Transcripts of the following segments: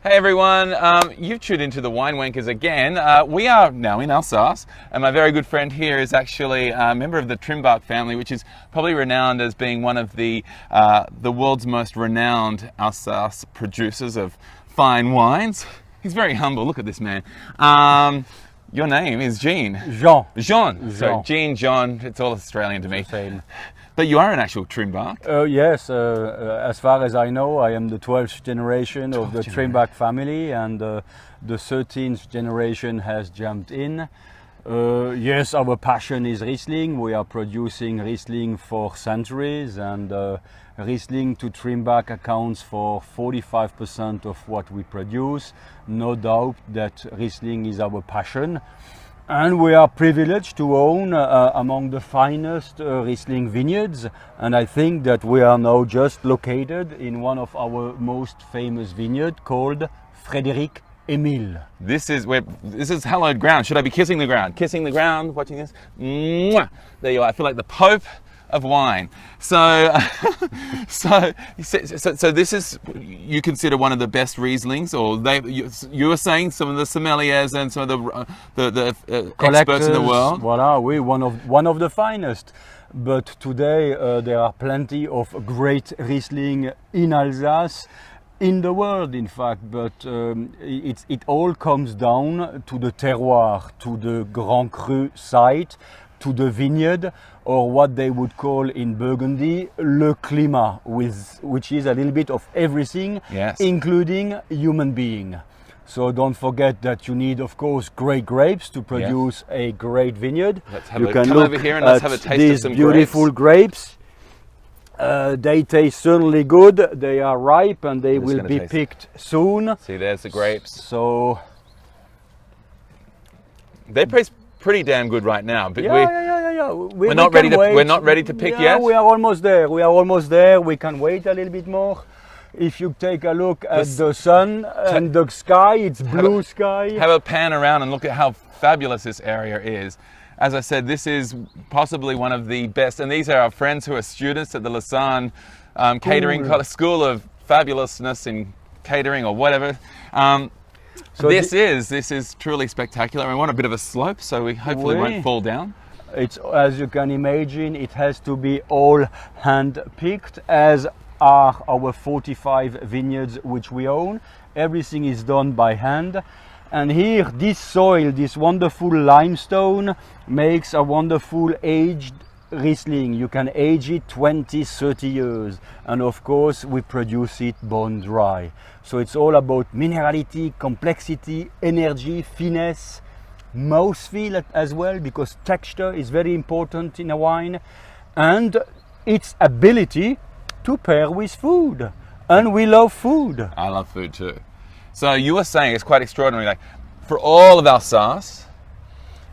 Hey everyone, you've tuned into the Wine Wankers again. We are now in Alsace, and my very good friend here is actually a member of the Trimbach family, which is probably renowned as being one of the world's most renowned Alsace producers of fine wines. He's very humble, look at this man. Your name is Jean. Jean. Jean. So Jean, John, it's all Australian to me. Same. But you are an actual Trimbach. Yes, as far as I know, I am the 12th generation of the Trimbach family, and the 13th generation has jumped in. Yes, our passion is Riesling. We are producing Riesling for centuries, and Riesling to Trimbach accounts for 45% of what we produce. No doubt that Riesling is our passion. And we are privileged to own among the finest Riesling vineyards, and I think that we are now just located in one of our most famous vineyards called Frédéric Emile. This is hallowed ground. Should I be kissing the ground? Kissing the ground, watching this? Mwah! There you are. I feel like the Pope of wine. So this is, you consider one of the best Rieslings, or you were saying some of the sommeliers and some of the experts in the world. Voilà, we one of the finest. But today there are plenty of great Riesling in Alsace, in the world in fact, but it all comes down to the terroir, to the Grand Cru site, to the vineyard, or what they would call in Burgundy le climat, which is a little bit of everything, yes, including human being. So don't forget that you need, of course, great grapes to produce a great vineyard. You can come over here and let's have a taste of some beautiful grapes. They taste certainly good. They are ripe and they will be picked soon. See, there's the grapes. So they taste pretty damn good right now, but we're not ready to pick yet. We are almost there. We can wait a little bit more. If you take a look at the sun and the sky, it's blue sky. Have a pan around and look at how fabulous this area is. As I said, this is possibly one of the best, and these are our friends who are students at the Lausanne Catering School of Fabulousness in Catering or whatever. So this is truly spectacular. We want a bit of a slope, so we hopefully won't fall down. It's, as you can imagine, it has to be all hand-picked, as are our 45 vineyards which we own. Everything is done by hand. And here, this soil, this wonderful limestone, makes a wonderful aged Riesling. You can age it 20, 30 years. And of course, we produce it bone dry. So it's all about minerality, complexity, energy, finesse, mouthfeel as well, because texture is very important in a wine, and its ability to pair with food. And we love food. I love food too. So you were saying it's quite extraordinary, like for all of Alsace,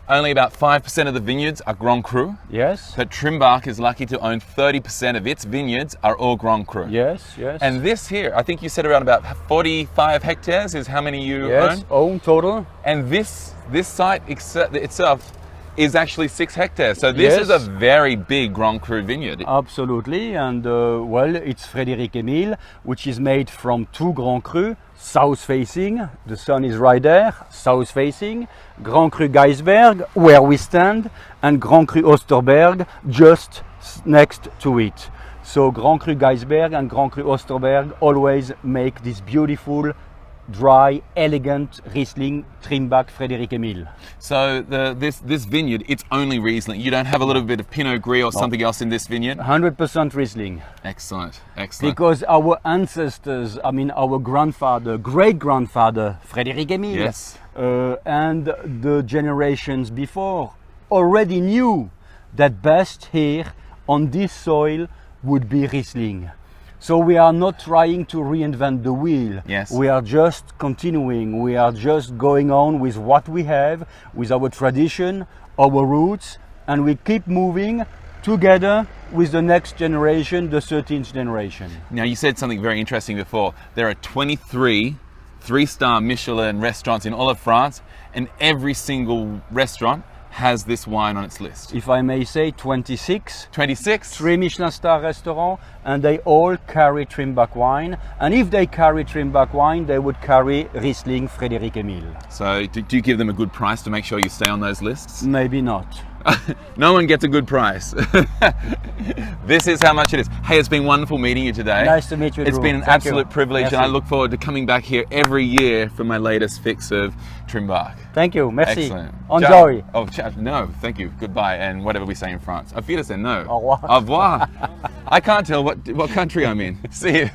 only about 5% of the vineyards are Grand Cru. Yes. But Trimbach is lucky to own 30% of its vineyards are all Grand Cru. Yes, yes. And this here, I think you said around about 45 hectares is how many you own? Yes, own total. And this site itself is actually 6 hectares. So this is a very big Grand Cru vineyard. Absolutely. And well, it's Frédéric Emile, which is made from 2 Grand Cru, south facing. The sun is right there, south facing. Grand Cru Geisberg, where we stand, and Grand Cru Osterberg just next to it. So Grand Cru Geisberg and Grand Cru Osterberg always make this beautiful, dry, elegant Riesling Trimbach Frédéric Emile. So this vineyard, it's only Riesling. You don't have a little bit of Pinot Gris or something else in this vineyard? 100% Riesling. Excellent, excellent. Because our ancestors, I mean our grandfather, great-grandfather Frédéric Emile, yes, and the generations before already knew that best here on this soil would be Riesling. So we are not trying to reinvent the wheel. Yes. We are just continuing. We are just going on with what we have, with our tradition, our roots, and we keep moving together with the next generation, the 13th generation. Now you said something very interesting before. There are 23 3-star Michelin restaurants in all of France, and every single restaurant has this wine on its list? If I may say, 26. 26? 3 Michelin star restaurants, and they all carry Trimbach wine. And if they carry Trimbach wine, they would carry Riesling Frédéric Emile. So do you give them a good price to make sure you stay on those lists? Maybe not. No one gets a good price. This is how much it is. Hey, it's been wonderful meeting you today. Nice to meet you, It's Drew. been an Thank absolute you. privilege, Merci. and I look forward to coming back here every year for my latest fix of Trimbach. Thank you. Merci. Excellent. Enjoy. Ciao. Oh, ciao. No, thank you. Goodbye, and whatever we say in France. Auf Wiedersehen, no. Au revoir. Au revoir. I can't tell what country I'm in. See you.